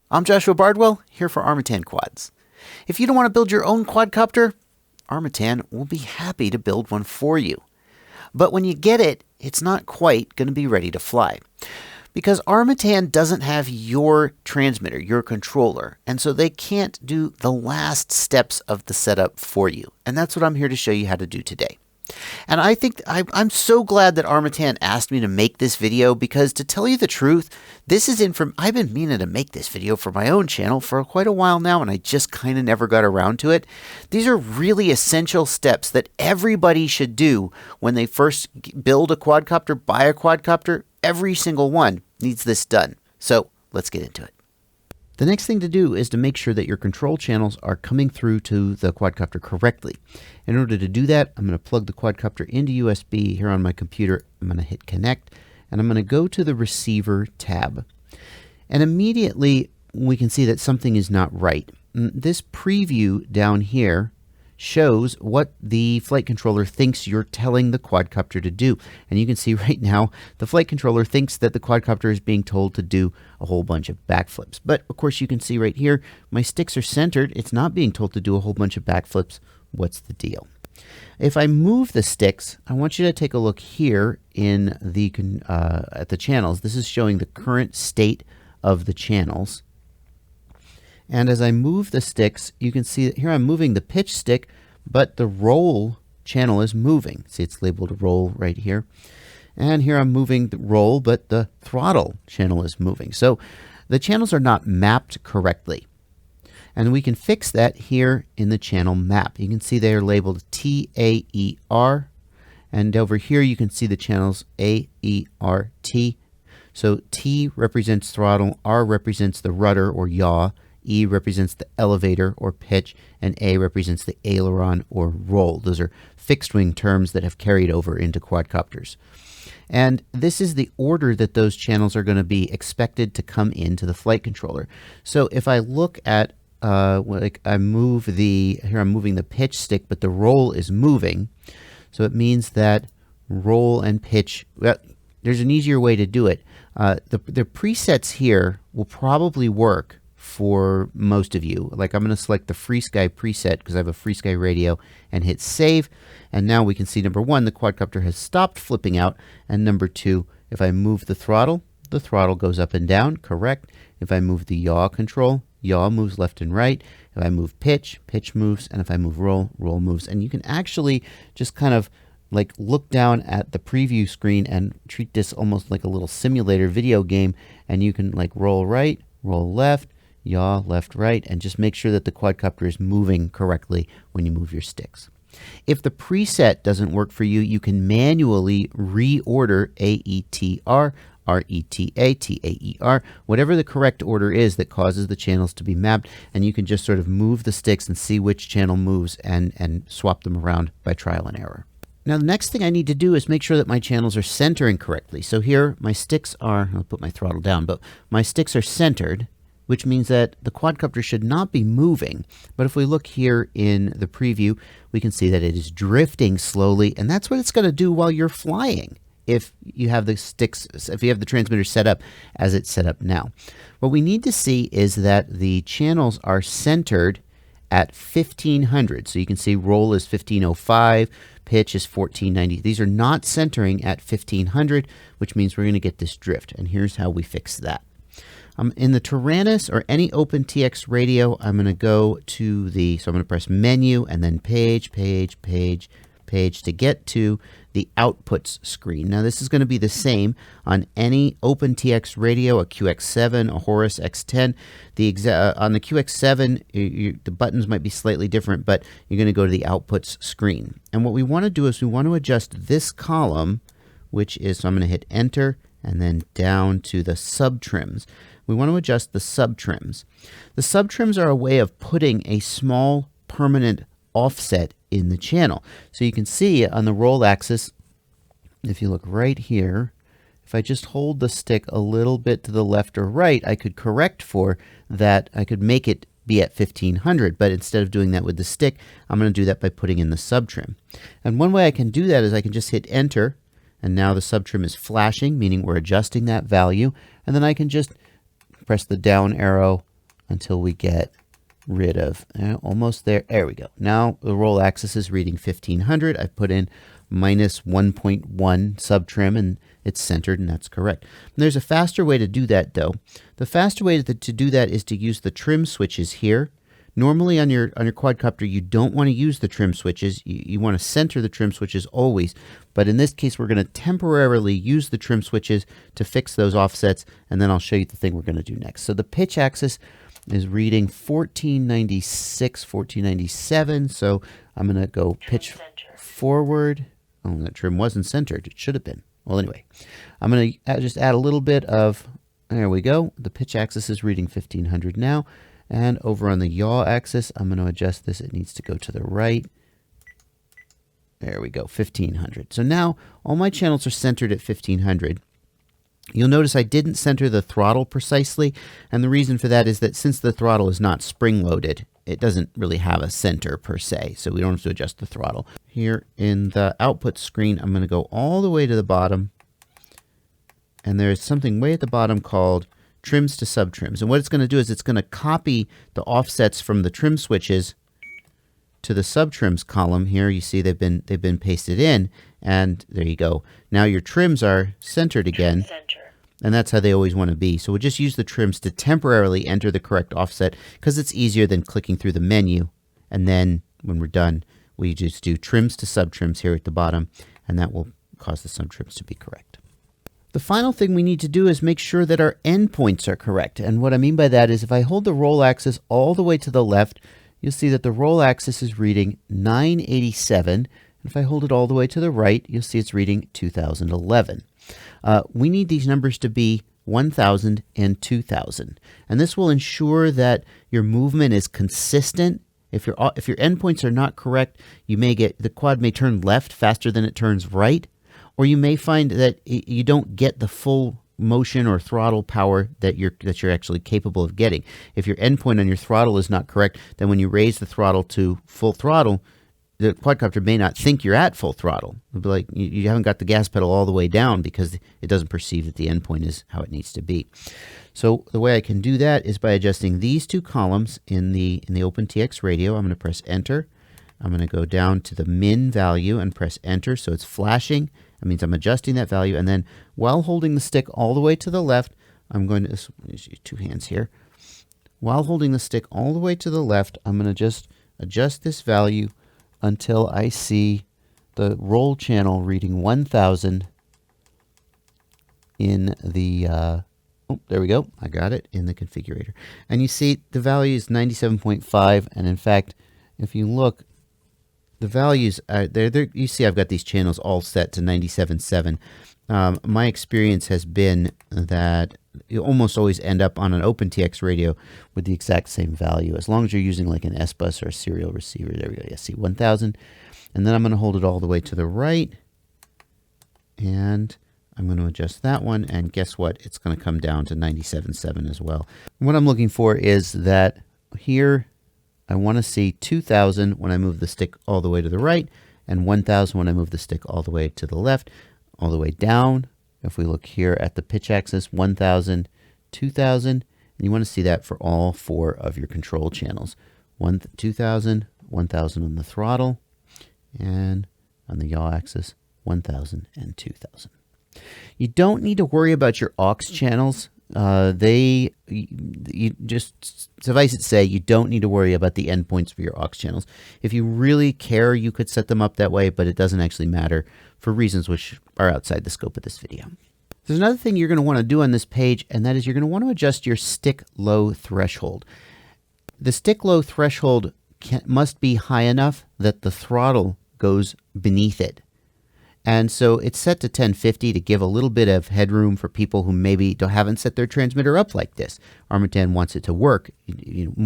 I'm Joshua Bardwell, here for Armattan Quads. If you don't want to build your own quadcopter, Armattan will be happy to build one for you. But when you get it, it's not quite going to be ready to fly. Because Armattan doesn't have your transmitter, your controller, and so they can't do the last steps of the setup for you. And that's what I'm here to show you how to do today. And I think I'm so glad that Armattan asked me to make this video, because to tell you the truth, this is I've been meaning to make this video for my own channel for quite a while now, and I just kind of never got around to it. These are really essential steps that everybody should do when they first build a quadcopter, buy a quadcopter. Every single one needs this done. So let's get into it. The next thing to do is to make sure that your control channels are coming through to the quadcopter correctly. In order to do that, I'm going to plug the quadcopter into USB here on my computer. I'm going to hit connect, and I'm going to go to the receiver tab. And immediately we can see that something is not right. This preview down here shows what the flight controller thinks you're telling the quadcopter to do. And you can see right now the flight controller thinks that the quadcopter is being told to do a whole bunch of backflips. But of course you can see right here my sticks are centered. It's not being told to do a whole bunch of backflips. What's the deal? If I move the sticks, I want you to take a look here in the at the channels. This is showing the current state of the channels. And as I move the sticks, you can see that here I'm moving the pitch stick, but the roll channel is moving. See, it's labeled roll right here. And here I'm moving the roll, but the throttle channel is moving. So the channels are not mapped correctly. And we can fix that here in the channel map. You can see they are labeled TAER. And over here you can see the channels AERT. So T represents throttle, R represents the rudder or yaw, E represents the elevator or pitch, and A represents the aileron or roll. Those are fixed wing terms that have carried over into quadcopters. And this is the order that those channels are going to be expected to come into the flight controller. So if I look at, like I move here I'm moving the pitch stick, but the roll is moving. So it means that roll and pitch, well, there's an easier way to do it. The presets here will probably work for most of you. Like I'm going to select the FreeSky preset because I have a FreeSky radio and hit save. And now we can see number one, the quadcopter has stopped flipping out. And number two, if I move the throttle goes up and down, correct. If I move the yaw control, yaw moves left and right. If I move pitch, pitch moves. And if I move roll, roll moves. And you can actually just kind of like look down at the preview screen and treat this almost like a little simulator video game. And you can like roll right, roll left, yaw, left, right, and just make sure that the quadcopter is moving correctly when you move your sticks. If the preset doesn't work for you, you can manually reorder AETR, RETA, TAER, whatever the correct order is that causes the channels to be mapped, and you can just sort of move the sticks and see which channel moves and swap them around by trial and error. Now the next thing I need to do is make sure that my channels are centering correctly. So here my sticks are, I'll put my throttle down, but my sticks are centered, which means that the quadcopter should not be moving. But if we look here in the preview, we can see that it is drifting slowly, and that's what it's going to do while you're flying if you have the sticks, if you have the transmitter set up as it's set up now. What we need to see is that the channels are centered at 1500. So you can see roll is 1505, pitch is 1490. These are not centering at 1500, which means we're going to get this drift. And here's how we fix that. In the Tyrannus or any OpenTX radio, I'm going to go to so I'm going to press menu and then page, page, page, page to get to the outputs screen. Now this is going to be the same on any OpenTX radio, a QX7, a Horus X10. On the QX7, the buttons might be slightly different, but you're going to go to the outputs screen. And what we want to do is we want to adjust this column, which is, so I'm going to hit enter and then down to the sub-trims. We want to adjust the sub-trims. The sub-trims are a way of putting a small permanent offset in the channel. So you can see on the roll axis, if you look right here, if I just hold the stick a little bit to the left or right, I could correct for that. I could make it be at 1500, but instead of doing that with the stick, I'm going to do that by putting in the sub-trim. And one way I can do that is I can just hit enter, and now the sub-trim is flashing, meaning we're adjusting that value, and then I can just press the down arrow until we get rid of, almost there. There we go. Now the roll axis is reading 1500. I put in minus 1.1 sub-trim, and it's centered, and that's correct. And there's a faster way to do that, though. The faster way to do that is to use the trim switches here. Normally on your quadcopter, you don't want to use the trim switches. You want to center the trim switches always. But in this case, we're going to temporarily use the trim switches to fix those offsets, and then I'll show you the thing we're going to do next. So the pitch axis is reading 1496, 1497. So I'm going to go pitch forward. Oh, that trim wasn't centered. It should have been. Well, anyway, I'm going to just add a little bit of, there we go. The pitch axis is reading 1500 now. And over on the yaw axis, I'm going to adjust this. It needs to go to the right. There we go, 1500. So now all my channels are centered at 1500. You'll notice I didn't center the throttle precisely, and the reason for that is that since the throttle is not spring-loaded, it doesn't really have a center per se, so we don't have to adjust the throttle. Here in the output screen, I'm going to go all the way to the bottom, and there's something way at the bottom called trims to subtrims. And what it's going to do is it's going to copy the offsets from the trim switches to the subtrims column. Here you see they've been pasted in, and there you go. Now your trims are centered again, and that's how they always want to be. So we'll just use the trims to temporarily enter the correct offset because it's easier than clicking through the menu. And then when we're done, we just do trims to subtrims here at the bottom, and that will cause the subtrims to be correct. The final thing we need to do is make sure that our endpoints are correct. And what I mean by that is if I hold the roll axis all the way to the left, you'll see that the roll axis is reading 987. And if I hold it all the way to the right, you'll see it's reading 2011. We need these numbers to be 1000 and 2000. And this will ensure that your movement is consistent. If your endpoints are not correct, the quad may turn left faster than it turns right. Or you may find that you don't get the full motion or throttle power that you're actually capable of getting. If your endpoint on your throttle is not correct, then when you raise the throttle to full throttle, the quadcopter may not think you're at full throttle. It'll be like you haven't got the gas pedal all the way down because it doesn't perceive that the endpoint is how it needs to be. So the way I can do that is by adjusting these two columns in the OpenTX radio. I'm going to press Enter. I'm going to go down to the min value and press Enter, so it's flashing. That means I'm adjusting that value, and then while holding the stick all the way to the left, I'm going to use two hands here. While holding the stick all the way to the left, I'm going to just adjust this value until I see the roll channel reading 1000 in the, oh, there we go. I got it in the configurator. And you see the value is 97.5, and in fact, if you look, the values, you see I've got these channels all set to 97.7. My experience has been that you almost always end up on an OpenTX radio with the exact same value, as long as you're using like an S-Bus or a serial receiver. There we go. Yeah, see, 1000. And then I'm going to hold it all the way to the right, and I'm going to adjust that one, and guess what? It's going to come down to 97.7 as well. What I'm looking for is that here, I want to see 2000 when I move the stick all the way to the right, and 1000 when I move the stick all the way to the left, all the way down. If we look here at the pitch axis, 1000, 2000, and you want to see that for all four of your control channels. 2000, 1000 on the throttle, and on the yaw axis, 1000 and 2000. You don't need to worry about your aux channels. You just suffice it to say, you don't need to worry about the endpoints for your aux channels. If you really care, you could set them up that way, but it doesn't actually matter for reasons which are outside the scope of this video. There's another thing you're going to want to do on this page, and that is you're going to want to adjust your stick low threshold. The stick low threshold must be high enough that the throttle goes beneath it. And so it's set to 1050 to give a little bit of headroom for people who maybe haven't set their transmitter up like this. Armattan wants it to work,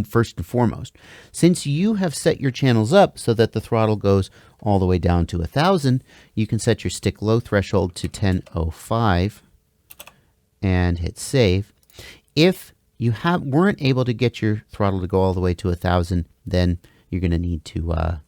first and foremost. Since you have set your channels up so that the throttle goes all the way down to 1000, you can set your stick low threshold to 1005 and hit save. If you weren't able to get your throttle to go all the way to 1000, then you're going to need to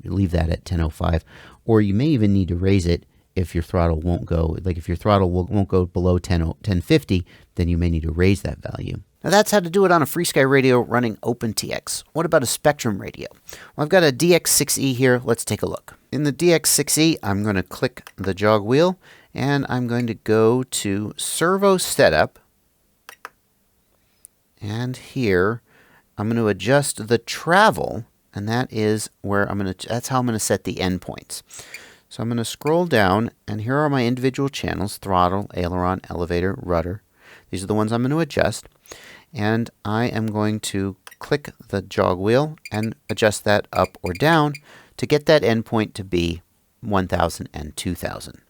leave that at 1005, or you may even need to raise it if your throttle won't go, like if your throttle won't go below 1050, then you may need to raise that value. Now that's how to do it on a FreeSky radio running OpenTX. What about a Spectrum radio? Well, I've got a DX6E here. Let's take a look. In the DX6E, I'm going to click the jog wheel, and I'm going to go to Servo Setup. And here, I'm going to adjust the travel, and that is where that's how I'm going to set the endpoints. So I'm going to scroll down, and here are my individual channels: throttle, aileron, elevator, rudder. These are the ones I'm going to adjust. And I am going to click the jog wheel and adjust that up or down to get that endpoint to be 1000 and 2000.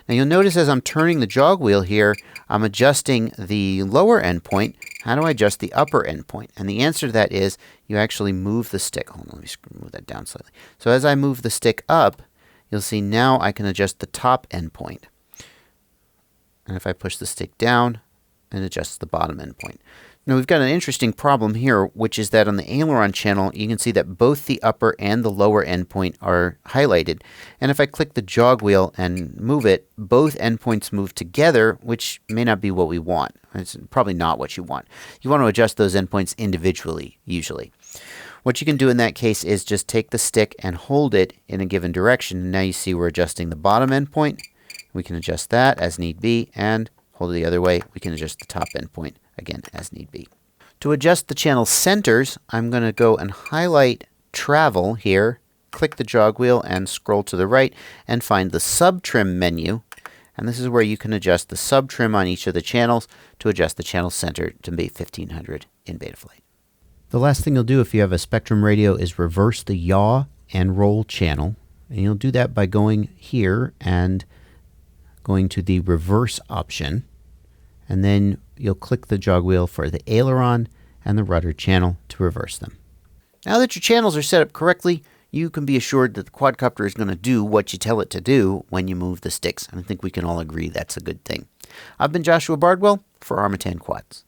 Now you'll notice as I'm turning the jog wheel here, I'm adjusting the lower endpoint. How do I adjust the upper endpoint? And the answer to that is you actually move the stick. Hold on, let me move that down slightly. So as I move the stick up, you'll see now I can adjust the top endpoint. And if I push the stick down, it adjusts the bottom endpoint. Now we've got an interesting problem here, which is that on the aileron channel, you can see that both the upper and the lower endpoint are highlighted. And if I click the jog wheel and move it, both endpoints move together, which may not be what we want. It's probably not what you want. You want to adjust those endpoints individually, usually. What you can do in that case is just take the stick and hold it in a given direction. Now you see we're adjusting the bottom endpoint. We can adjust that as need be, and hold it the other way. We can adjust the top endpoint again as need be. To adjust the channel centers, I'm going to go and highlight travel here, click the jog wheel and scroll to the right and find the sub-trim menu. And this is where you can adjust the sub-trim on each of the channels to adjust the channel center to be 1500 in Betaflight. The last thing you'll do if you have a Spectrum radio is reverse the yaw and roll channel. And you'll do that by going here and going to the reverse option. And then you'll click the jog wheel for the aileron and the rudder channel to reverse them. Now that your channels are set up correctly, you can be assured that the quadcopter is going to do what you tell it to do when you move the sticks. And I think we can all agree that's a good thing. I've been Joshua Bardwell for Armattan Quads.